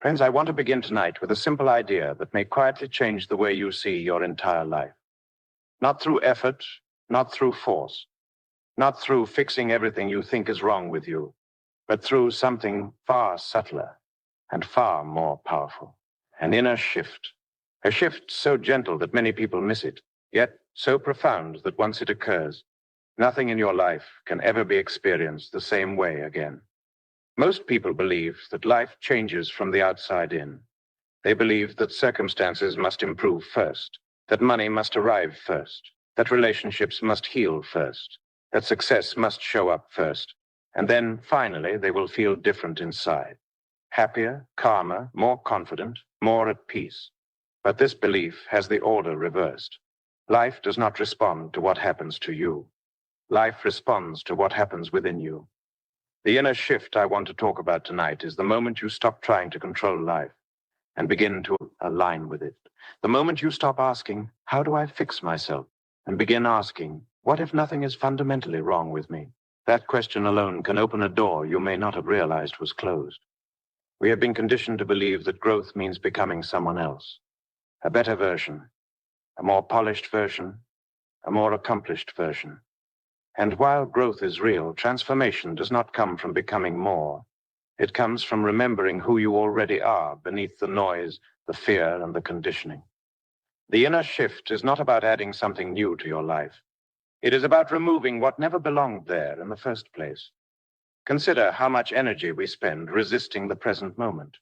Friends, I want to begin tonight with a simple idea that may quietly change the way you see your entire life. Not through effort, not through force, not through fixing everything you think is wrong with you, but through something far subtler and far more powerful. An inner shift. A shift so gentle that many people miss it, yet so profound that once it occurs, nothing in your life can ever be experienced the same way again. Most people believe that life changes from the outside in. They believe that circumstances must improve first, that money must arrive first, that relationships must heal first, that success must show up first, and then finally they will feel different inside. Happier, calmer, more confident, more at peace. But this belief has the order reversed. Life does not respond to what happens to you. Life responds to what happens within you. The inner shift I want to talk about tonight is the moment you stop trying to control life and begin to align with it. The moment you stop asking, how do I fix myself? And begin asking, what if nothing is fundamentally wrong with me? That question alone can open a door you may not have realized was closed. We have been conditioned to believe that growth means becoming someone else, a better version, a more polished version, a more accomplished version. And while growth is real, transformation does not come from becoming more. It comes from remembering who you already are beneath the noise, the fear, and the conditioning. The inner shift is not about adding something new to your life. It is about removing what never belonged there in the first place. Consider how much energy we spend resisting the present moment.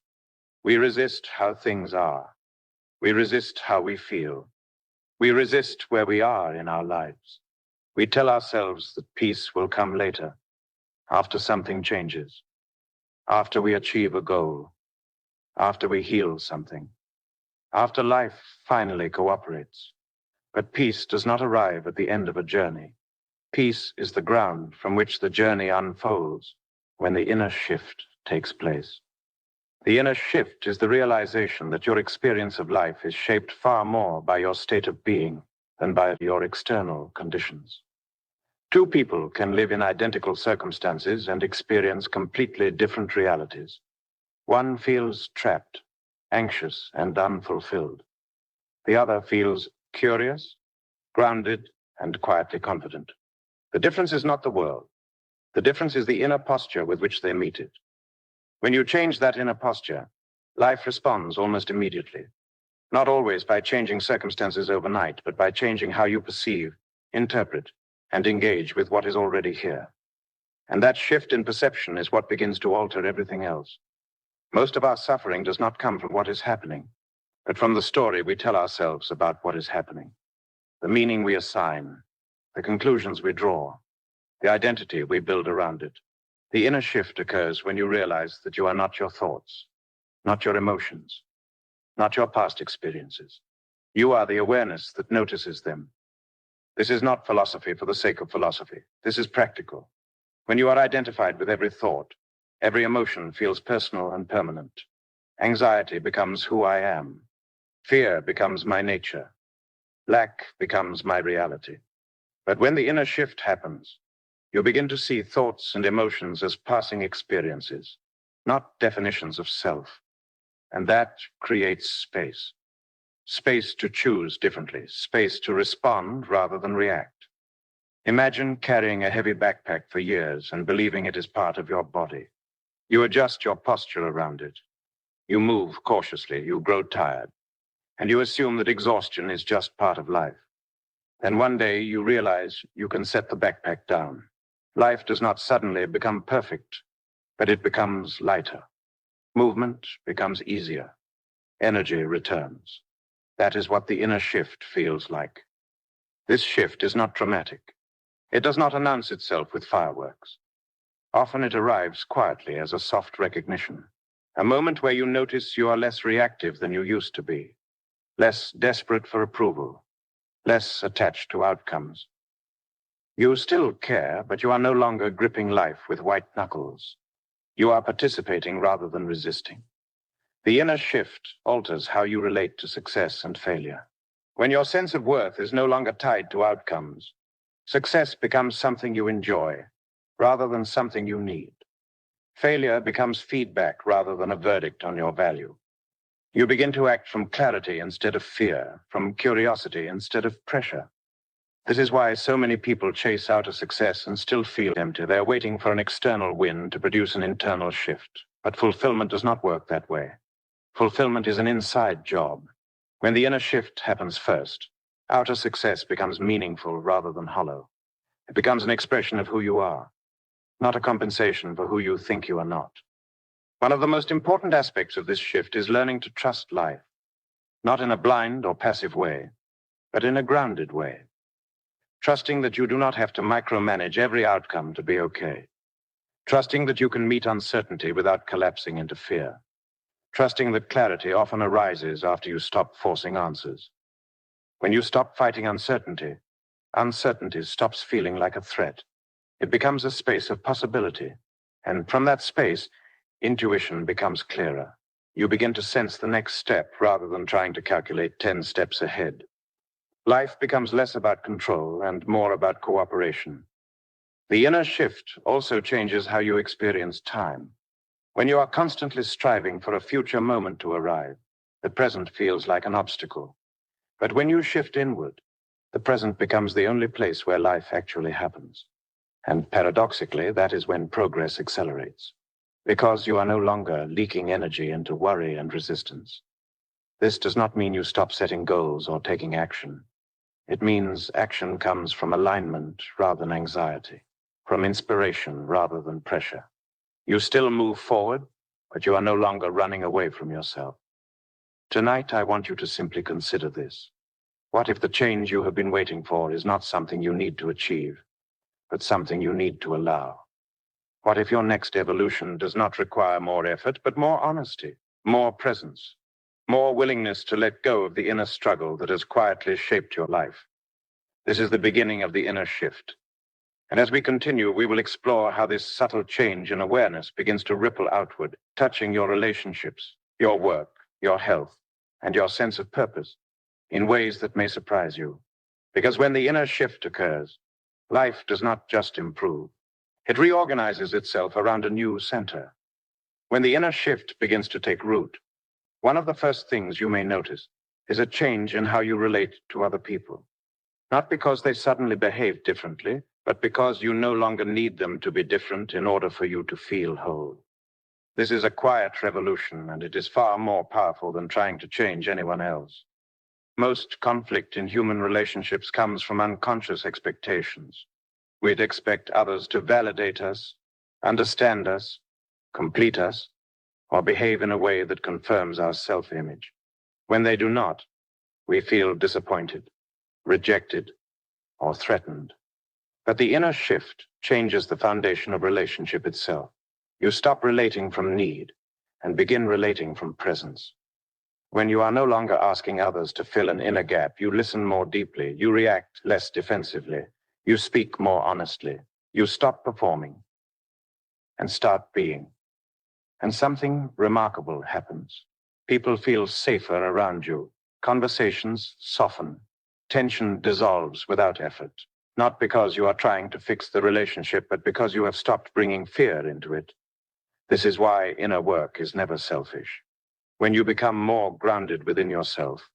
We resist how things are. We resist how we feel. We resist where we are in our lives. We tell ourselves that peace will come later, after something changes, after we achieve a goal, after we heal something, after life finally cooperates. But peace does not arrive at the end of a journey. Peace is the ground from which the journey unfolds when the inner shift takes place. The inner shift is the realization that your experience of life is shaped far more by your state of being than by your external conditions. Two people can live in identical circumstances and experience completely different realities. One feels trapped, anxious, and unfulfilled. The other feels curious, grounded, and quietly confident. The difference is not the world. The difference is the inner posture with which they meet it. When you change that inner posture, life responds almost immediately. Not always by changing circumstances overnight, but by changing how you perceive, interpret, and engage with what is already here. And that shift in perception is what begins to alter everything else. Most of our suffering does not come from what is happening, but from the story we tell ourselves about what is happening, the meaning we assign, the conclusions we draw, the identity we build around it. The inner shift occurs when you realize that you are not your thoughts, not your emotions, not your past experiences. You are the awareness that notices them. This is not philosophy for the sake of philosophy. This is practical. When you are identified with every thought, every emotion feels personal and permanent. Anxiety becomes who I am. Fear becomes my nature. Lack becomes my reality. But when the inner shift happens, you begin to see thoughts and emotions as passing experiences, not definitions of self. And that creates space. Space to choose differently, space to respond rather than react. Imagine carrying a heavy backpack for years and believing it is part of your body. You adjust your posture around it. You move cautiously, you grow tired, and you assume that exhaustion is just part of life. Then one day you realize you can set the backpack down. Life does not suddenly become perfect, but it becomes lighter. Movement becomes easier. Energy returns. That is what the inner shift feels like. This shift is not dramatic. It does not announce itself with fireworks. Often it arrives quietly as a soft recognition, a moment where you notice you are less reactive than you used to be, less desperate for approval, less attached to outcomes. You still care, but you are no longer gripping life with white knuckles. You are participating rather than resisting. The inner shift alters how you relate to success and failure. When your sense of worth is no longer tied to outcomes, success becomes something you enjoy rather than something you need. Failure becomes feedback rather than a verdict on your value. You begin to act from clarity instead of fear, from curiosity instead of pressure. This is why so many people chase outer success and still feel empty. They're waiting for an external win to produce an internal shift. But fulfillment does not work that way. Fulfillment is an inside job. When the inner shift happens first, outer success becomes meaningful rather than hollow. It becomes an expression of who you are, not a compensation for who you think you are not. One of the most important aspects of this shift is learning to trust life, not in a blind or passive way, but in a grounded way. Trusting that you do not have to micromanage every outcome to be okay. Trusting that you can meet uncertainty without collapsing into fear. Trusting that clarity often arises after you stop forcing answers. When you stop fighting uncertainty, uncertainty stops feeling like a threat. It becomes a space of possibility. And from that space, intuition becomes clearer. You begin to sense the next step rather than trying to calculate 10 steps ahead. Life becomes less about control and more about cooperation. The inner shift also changes how you experience time. When you are constantly striving for a future moment to arrive, the present feels like an obstacle. But when you shift inward, the present becomes the only place where life actually happens. And paradoxically, that is when progress accelerates, because you are no longer leaking energy into worry and resistance. This does not mean you stop setting goals or taking action. It means action comes from alignment rather than anxiety, from inspiration rather than pressure. You still move forward, but you are no longer running away from yourself. Tonight, I want you to simply consider this. What if the change you have been waiting for is not something you need to achieve, but something you need to allow? What if your next evolution does not require more effort, but more honesty, more presence, more willingness to let go of the inner struggle that has quietly shaped your life? This is the beginning of the inner shift. And as we continue, we will explore how this subtle change in awareness begins to ripple outward, touching your relationships, your work, your health, and your sense of purpose in ways that may surprise you. Because when the inner shift occurs, life does not just improve. It reorganizes itself around a new center. When the inner shift begins to take root, one of the first things you may notice is a change in how you relate to other people. Not because they suddenly behave differently, but because you no longer need them to be different in order for you to feel whole. This is a quiet revolution, and it is far more powerful than trying to change anyone else. Most conflict in human relationships comes from unconscious expectations. We'd expect others to validate us, understand us, complete us, or behave in a way that confirms our self-image. When they do not, we feel disappointed, rejected, or threatened. But the inner shift changes the foundation of relationship itself. You stop relating from need and begin relating from presence. When you are no longer asking others to fill an inner gap, you listen more deeply, you react less defensively, you speak more honestly, you stop performing and start being. And something remarkable happens. People feel safer around you. Conversations soften. Tension dissolves without effort. Not because you are trying to fix the relationship, but because you have stopped bringing fear into it. This is why inner work is never selfish. When you become more grounded within yourself,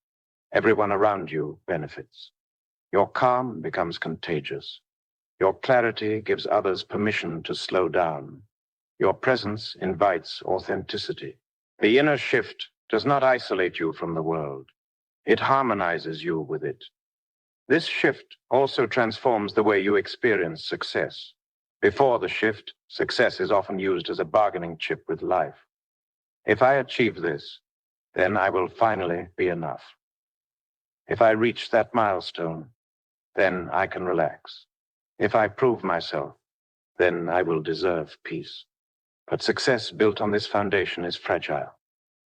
everyone around you benefits. Your calm becomes contagious. Your clarity gives others permission to slow down. Your presence invites authenticity. The inner shift does not isolate you from the world. It harmonizes you with it. This shift also transforms the way you experience success. Before the shift, success is often used as a bargaining chip with life. If I achieve this, then I will finally be enough. If I reach that milestone, then I can relax. If I prove myself, then I will deserve peace. But success built on this foundation is fragile.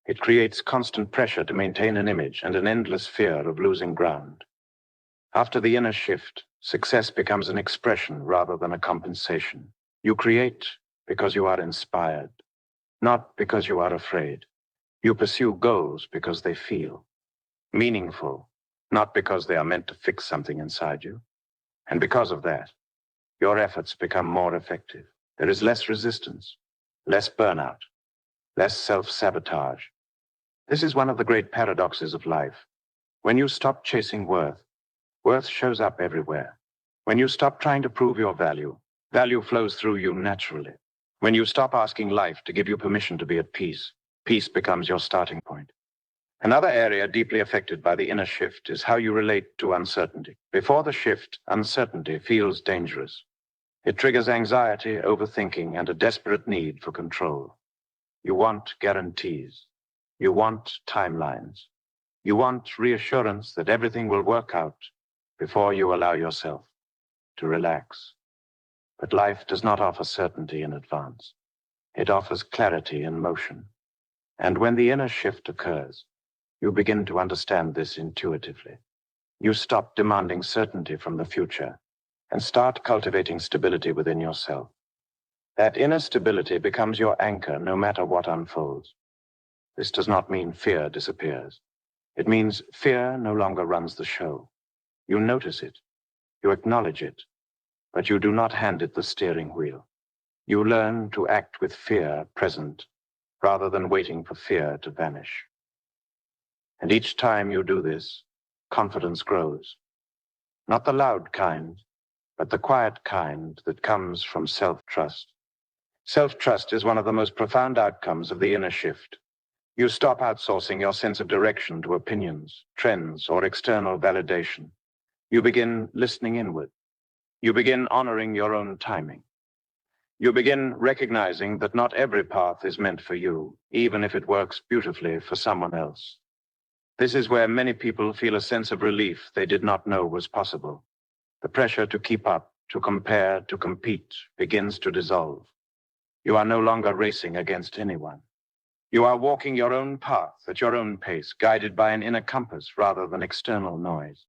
It creates constant pressure to maintain an image and an endless fear of losing ground. After the inner shift, success becomes an expression rather than a compensation. You create because you are inspired, not because you are afraid. You pursue goals because they feel meaningful, not because they are meant to fix something inside you. And because of that, your efforts become more effective. There is less resistance. less burnout, less self-sabotage. This is one of the great paradoxes of life. When you stop chasing worth, worth shows up everywhere. When you stop trying to prove your value, value flows through you naturally. When you stop asking life to give you permission to be at peace, peace becomes your starting point. Another area deeply affected by the inner shift is how you relate to uncertainty. Before the shift, uncertainty feels dangerous. It triggers anxiety, overthinking, and a desperate need for control. You want guarantees. You want timelines. You want reassurance that everything will work out before you allow yourself to relax. But life does not offer certainty in advance. It offers clarity in motion. And when the inner shift occurs, you begin to understand this intuitively. You stop demanding certainty from the future and start cultivating stability within yourself. That inner stability becomes your anchor no matter what unfolds. This does not mean fear disappears. It means fear no longer runs the show. You notice it, you acknowledge it, but you do not hand it the steering wheel. You learn to act with fear present rather than waiting for fear to vanish. And each time you do this, confidence grows. Not the loud kind, but the quiet kind that comes from self-trust. Self-trust is one of the most profound outcomes of the inner shift. You stop outsourcing your sense of direction to opinions, trends, or external validation. You begin listening inward. You begin honoring your own timing. You begin recognizing that not every path is meant for you, even if it works beautifully for someone else. This is where many people feel a sense of relief they did not know was possible. The pressure to keep up, to compare, to compete begins to dissolve. You are no longer racing against anyone. You are walking your own path at your own pace, guided by an inner compass rather than external noise.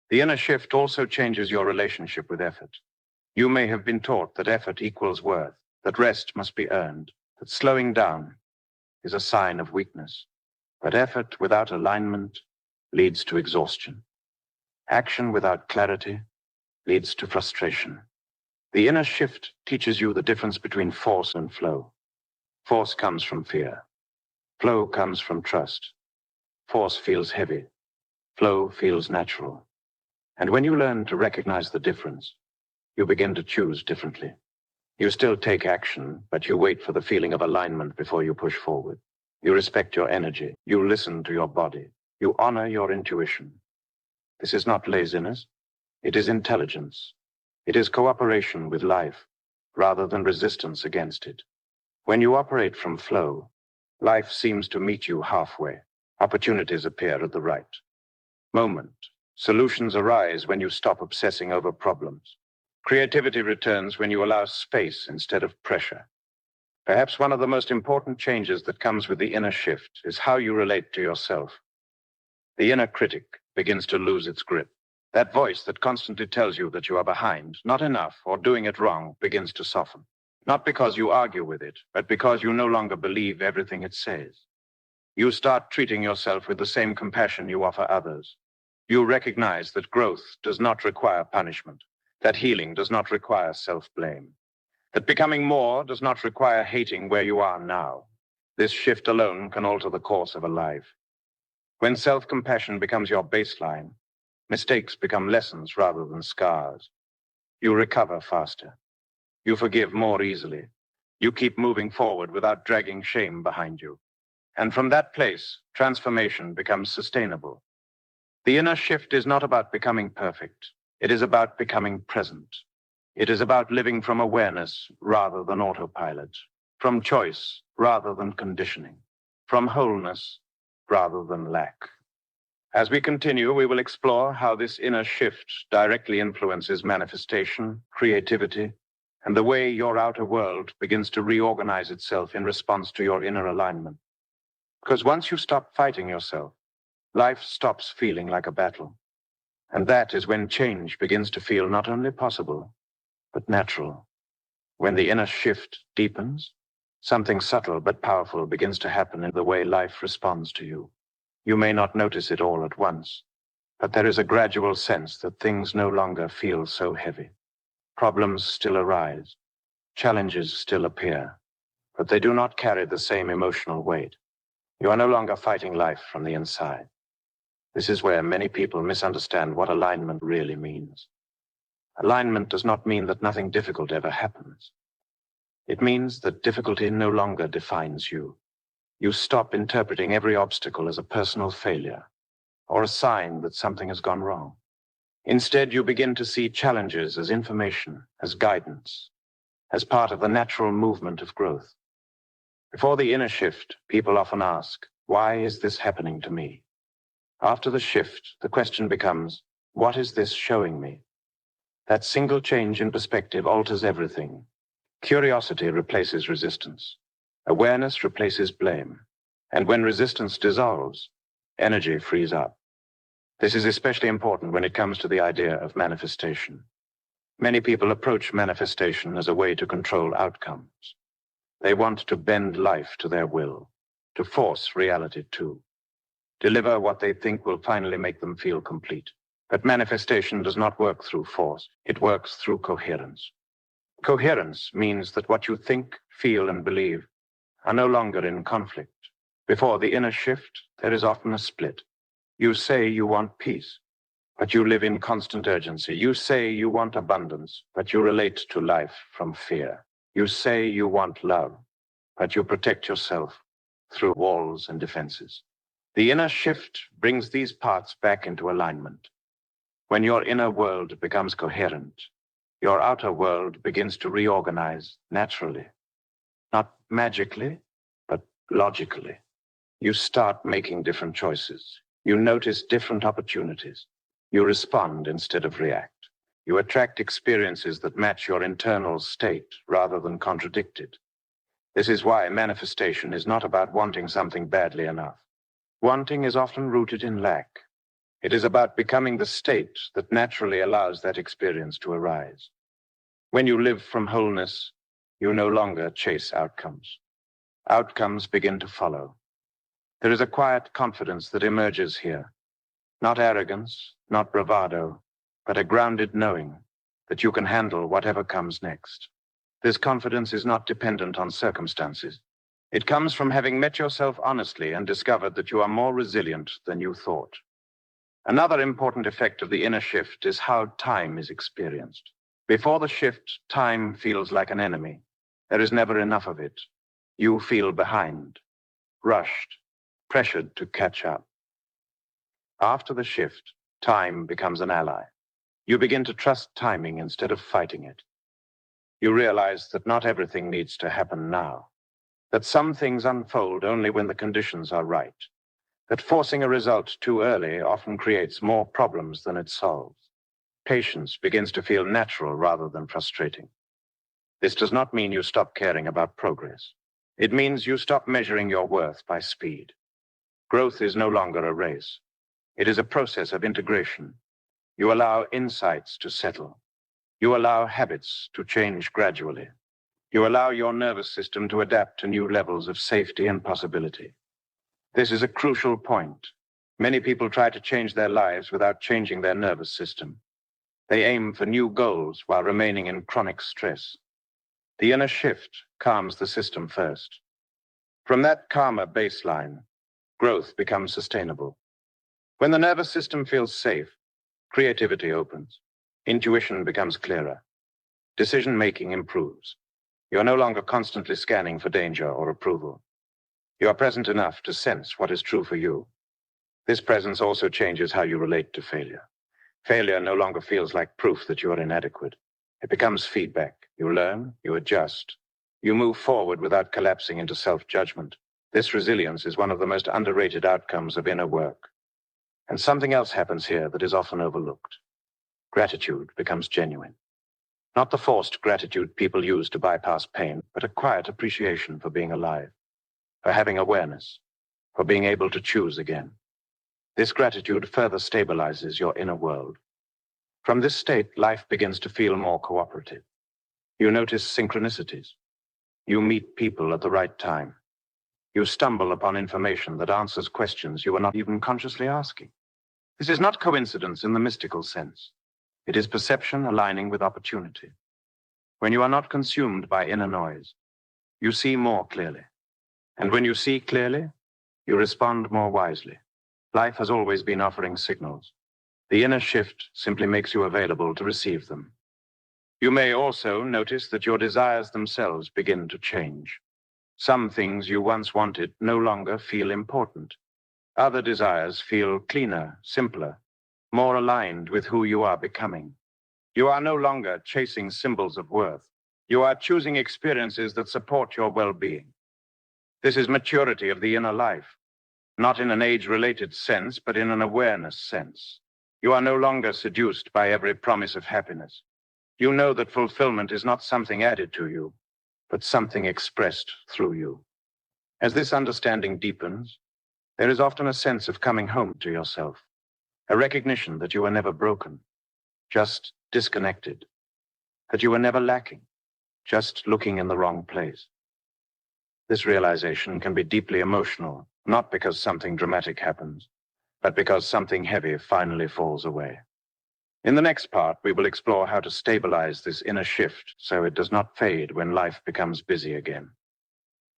The inner shift also changes your relationship with effort. You may have been taught that effort equals worth, that rest must be earned, that slowing down is a sign of weakness. But effort without alignment leads to exhaustion. Action without clarity leads to frustration. The inner shift teaches you the difference between force and flow. Force comes from fear. Flow comes from trust. Force feels heavy. Flow feels natural. And when you learn to recognize the difference, you begin to choose differently. You still take action, but you wait for the feeling of alignment before you push forward. You respect your energy. You listen to your body. You honor your intuition. This is not laziness. It is intelligence. It is cooperation with life rather than resistance against it. When you operate from flow, life seems to meet you halfway. Opportunities appear at the right moment. Solutions arise when you stop obsessing over problems. Creativity returns when you allow space instead of pressure. Perhaps one of the most important changes that comes with the inner shift is how you relate to yourself. The inner critic begins to lose its grip. That voice that constantly tells you that you are behind, not enough, or doing it wrong begins to soften. Not because you argue with it, but because you no longer believe everything it says. You start treating yourself with the same compassion you offer others. You recognize that growth does not require punishment, that healing does not require self-blame, that becoming more does not require hating where you are now. This shift alone can alter the course of a life. When self-compassion becomes your baseline, mistakes become lessons rather than scars. You recover faster. You forgive more easily. You keep moving forward without dragging shame behind you. And from that place, transformation becomes sustainable. The inner shift is not about becoming perfect. It is about becoming present. It is about living from awareness rather than autopilot, from choice rather than conditioning, from wholeness rather than lack. As we continue, we will explore how this inner shift directly influences manifestation, creativity, and the way your outer world begins to reorganize itself in response to your inner alignment. Because once you stop fighting yourself, life stops feeling like a battle. And that is when change begins to feel not only possible, but natural. When the inner shift deepens, something subtle but powerful begins to happen in the way life responds to you. You may not notice it all at once, but there is a gradual sense that things no longer feel so heavy. Problems still arise. Challenges still appear. but they do not carry the same emotional weight. You are no longer fighting life from the inside. This is where many people misunderstand what alignment really means. Alignment does not mean that nothing difficult ever happens. It means that difficulty no longer defines you. You stop interpreting every obstacle as a personal failure or a sign that something has gone wrong. Instead, you begin to see challenges as information, as guidance, as part of the natural movement of growth. Before the inner shift, people often ask, why is this happening to me? After the shift, the question becomes, what is this showing me? That single change in perspective alters everything. Curiosity replaces resistance. Awareness replaces blame. And when resistance dissolves, energy frees up. This is especially important when it comes to the idea of manifestation. Many people approach manifestation as a way to control outcomes. They want to bend life to their will, to force reality to deliver what they think will finally make them feel complete. But manifestation does not work through force. It works through coherence. Coherence means that what you think, feel, and believe are no longer in conflict. Before the inner shift, there is often a split. You say you want peace, but you live in constant urgency. You say you want abundance, but you relate to life from fear. You say you want love, but you protect yourself through walls and defenses. The inner shift brings these parts back into alignment. When your inner world becomes coherent, your outer world begins to reorganize naturally, not magically, but logically. You start making different choices. You notice different opportunities. You respond instead of react. You attract experiences that match your internal state rather than contradict it. This is why manifestation is not about wanting something badly enough. Wanting is often rooted in lack. It is about becoming the state that naturally allows that experience to arise. When you live from wholeness, you no longer chase outcomes. Outcomes begin to follow. There is a quiet confidence that emerges here. Not arrogance, not bravado, but a grounded knowing that you can handle whatever comes next. This confidence is not dependent on circumstances. It comes from having met yourself honestly and discovered that you are more resilient than you thought. Another important effect of the inner shift is how time is experienced. Before the shift, time feels like an enemy. There is never enough of it. You feel behind, rushed, pressured to catch up. After the shift, time becomes an ally. You begin to trust timing instead of fighting it. You realize that not everything needs to happen now, that some things unfold only when the conditions are right, that forcing a result too early often creates more problems than it solves. Patience begins to feel natural rather than frustrating. This does not mean you stop caring about progress. It means you stop measuring your worth by speed. Growth is no longer a race. It is a process of integration. You allow insights to settle. You allow habits to change gradually. You allow your nervous system to adapt to new levels of safety and possibility. This is a crucial point. Many people try to change their lives without changing their nervous system. They aim for new goals while remaining in chronic stress. The inner shift calms the system first. From that calmer baseline, growth becomes sustainable. When the nervous system feels safe, creativity opens. Intuition becomes clearer. Decision-making improves. You are no longer constantly scanning for danger or approval. You are present enough to sense what is true for you. This presence also changes how you relate to failure. Failure no longer feels like proof that you are inadequate. It becomes feedback. You learn, you adjust. You move forward without collapsing into self-judgment. This resilience is one of the most underrated outcomes of inner work. And something else happens here that is often overlooked. Gratitude becomes genuine. Not the forced gratitude people use to bypass pain, but a quiet appreciation for being alive, for having awareness, for being able to choose again. This gratitude further stabilizes your inner world. From this state, life begins to feel more cooperative. You notice synchronicities. You meet people at the right time. You stumble upon information that answers questions you were not even consciously asking. This is not coincidence in the mystical sense. It is perception aligning with opportunity. When you are not consumed by inner noise, You see more clearly. And when you see clearly, you respond more wisely. Life has always been offering signals. The inner shift simply makes you available to receive them. You may also notice that your desires themselves begin to change. Some things you once wanted no longer feel important. Other desires feel cleaner, simpler, more aligned with who you are becoming. You are no longer chasing symbols of worth. You are choosing experiences that support your well-being. This is maturity of the inner life, not in an age-related sense, but in an awareness sense. You are no longer seduced by every promise of happiness. You know that fulfillment is not something added to you, but something expressed through you. As this understanding deepens, there is often a sense of coming home to yourself, a recognition that you were never broken, just disconnected, that you were never lacking, just looking in the wrong place. This realization can be deeply emotional, not because something dramatic happens, but because something heavy finally falls away. In the next part, we will explore how to stabilize this inner shift so it does not fade when life becomes busy again.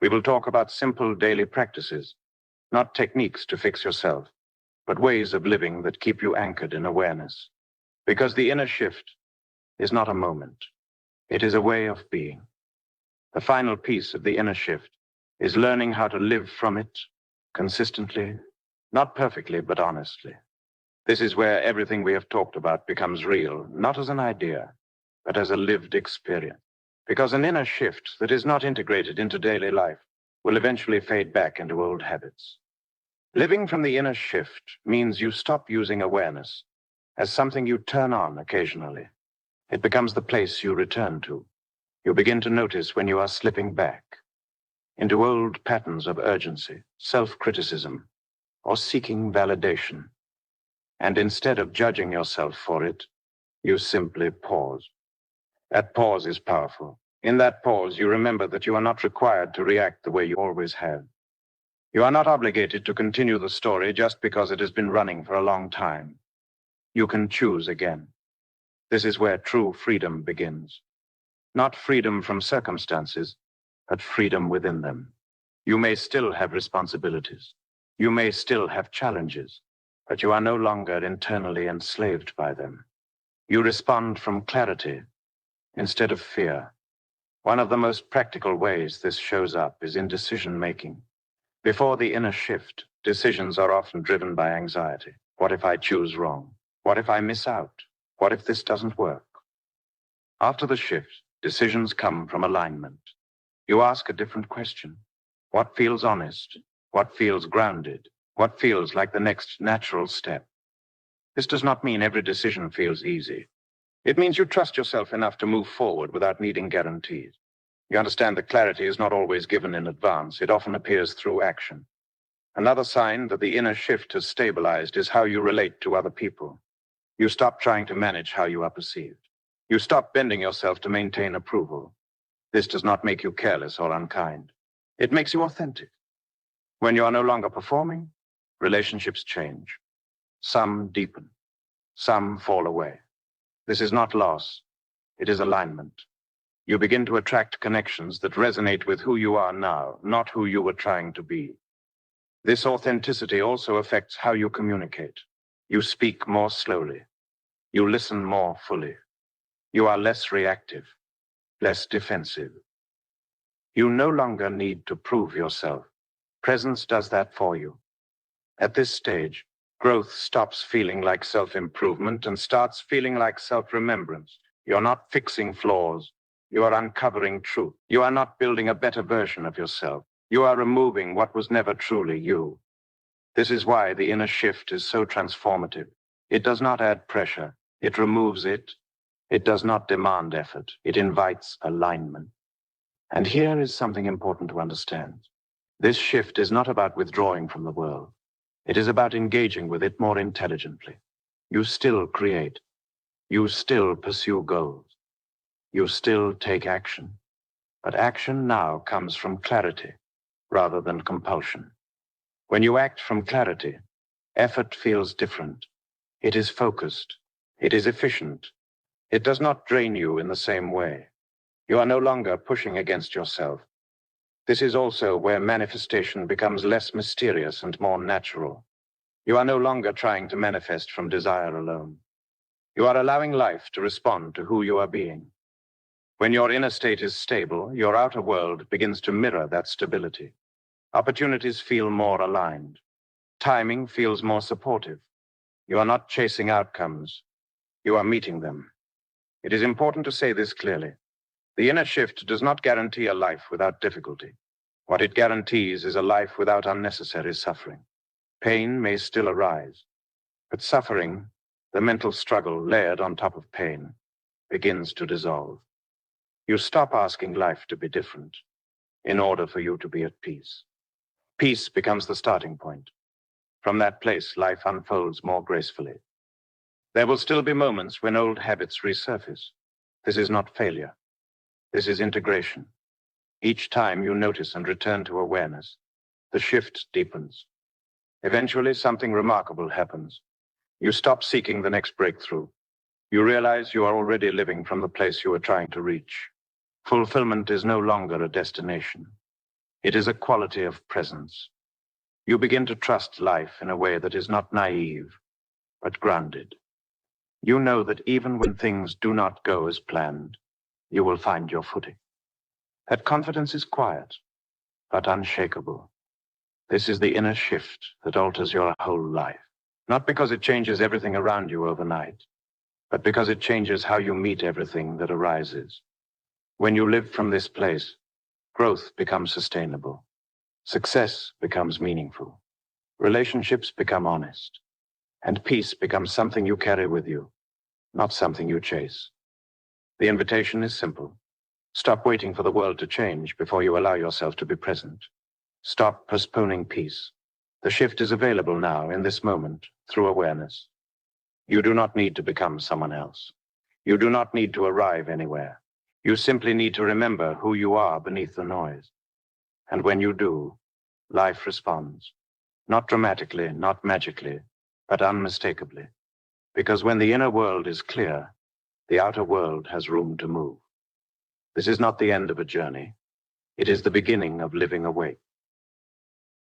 We will talk about simple daily practices, not techniques to fix yourself, but ways of living that keep you anchored in awareness. Because the inner shift is not a moment. It is a way of being. The final piece of the inner shift is learning how to live from it consistently, not perfectly, but honestly. This is where everything we have talked about becomes real, not as an idea, but as a lived experience. Because an inner shift that is not integrated into daily life will eventually fade back into old habits. Living from the inner shift means you stop using awareness as something you turn on occasionally. It becomes the place you return to. You begin to notice when you are slipping back into old patterns of urgency, self-criticism, or seeking validation. And instead of judging yourself for it, you simply pause. That pause is powerful. In that pause, you remember that you are not required to react the way you always have. You are not obligated to continue the story just because it has been running for a long time. You can choose again. This is where true freedom begins. Not freedom from circumstances, but freedom within them. You may still have responsibilities. You may still have challenges, but you are no longer internally enslaved by them. You respond from clarity instead of fear. One of the most practical ways this shows up is in decision-making. Before the inner shift, decisions are often driven by anxiety. What if I choose wrong? What if I miss out? What if this doesn't work? After the shift, decisions come from alignment. You ask a different question. What feels honest? What feels grounded? What feels like the next natural step? This does not mean every decision feels easy. It means you trust yourself enough to move forward without needing guarantees. You understand that clarity is not always given in advance. It often appears through action. Another sign that the inner shift has stabilized is how you relate to other people. You stop trying to manage how you are perceived. You stop bending yourself to maintain approval. This does not make you careless or unkind. It makes you authentic. When you are no longer performing, relationships change. Some deepen. Some fall away. This is not loss. It is alignment. You begin to attract connections that resonate with who you are now, not who you were trying to be. This authenticity also affects how you communicate. You speak more slowly. You listen more fully. You are less reactive, less defensive. You no longer need to prove yourself. Presence does that for you. At this stage, growth stops feeling like self-improvement and starts feeling like self-remembrance. You're not fixing flaws. You are uncovering truth. You are not building a better version of yourself. You are removing what was never truly you. This is why the inner shift is so transformative. It does not add pressure. It removes it. It does not demand effort. It invites alignment. And here is something important to understand. This shift is not about withdrawing from the world. It is about engaging with it more intelligently. You still create. You still pursue goals. You still take action. But action now comes from clarity rather than compulsion. When you act from clarity, effort feels different. It is focused. It is efficient. It does not drain you in the same way. You are no longer pushing against yourself. This is also where manifestation becomes less mysterious and more natural. You are no longer trying to manifest from desire alone. You are allowing life to respond to who you are being. When your inner state is stable, your outer world begins to mirror that stability. Opportunities feel more aligned. Timing feels more supportive. You are not chasing outcomes. You are meeting them. It is important to say this clearly. The inner shift does not guarantee a life without difficulty. What it guarantees is a life without unnecessary suffering. Pain may still arise, but suffering, the mental struggle layered on top of pain, begins to dissolve. You stop asking life to be different in order for you to be at peace. Peace becomes the starting point. From that place, life unfolds more gracefully. There will still be moments when old habits resurface. This is not failure. This is integration. Each time you notice and return to awareness, the shift deepens. Eventually, something remarkable happens. You stop seeking the next breakthrough. You realize you are already living from the place you are trying to reach. Fulfillment is no longer a destination. It is a quality of presence. You begin to trust life in a way that is not naive, but grounded. You know that even when things do not go as planned, you will find your footing. That confidence is quiet, but unshakable. This is the inner shift that alters your whole life. Not because it changes everything around you overnight, but because it changes how you meet everything that arises. When you live from this place, growth becomes sustainable. Success becomes meaningful. Relationships become honest. And peace becomes something you carry with you, not something you chase. The invitation is simple. Stop waiting for the world to change before you allow yourself to be present. Stop postponing peace. The shift is available now, in this moment, through awareness. You do not need to become someone else. You do not need to arrive anywhere. You simply need to remember who you are beneath the noise. And when you do, life responds. Not dramatically, not magically, but unmistakably. Because when the inner world is clear, the outer world has room to move. This is not the end of a journey. It is the beginning of living awake.